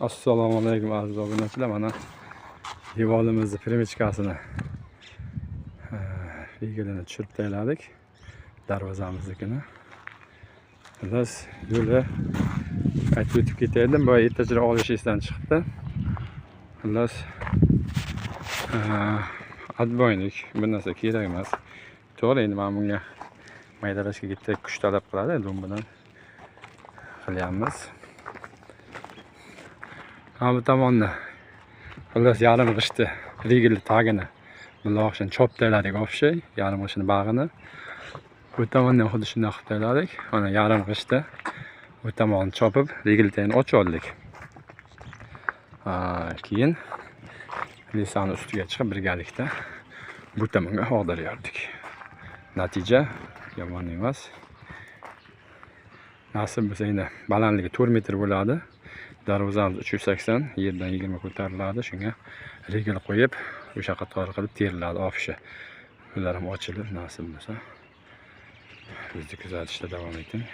Assalomu alaykum aziz obunachilar. Mana yivolimizni primichkasini vigilini tushirib tayyorladik. Darvozamiznikini. Biz yo'li aytib o'tib ketaydim. Bu ertachiroq olish esdan chiqdi. Xullas adboynik bir narsa kerak emas. To'g'ri, endi men bunga maydalashga bitta kuch talab qiladi. Endi u bilan qilyapmiz. Bu tomonni xullas yarim g'ishti rigilni tagini buloqchani chop tayyorladik o'xshay, yarim g'ishtini bag'ini. Bu tomondan xuddi shunday qilib tayyorladik. Mana yarim g'ishti bu tomonni chopib rigil tagini ochib oldik. Keyin lisani ustiga chiqib birgalikda bu tomonga og'dirdik. Natija yomon emas. Nasib bo'lsa endi balandligi 4 metr bo'ladi. Darvozamiz 380, yerdan 20 ko'tariladi. Shunga rigil qo'yib, o'sha qator qilib teriladi ofishi. Ular ham ochilib, nasib bo'lsa bizni kuzatishda davom eting.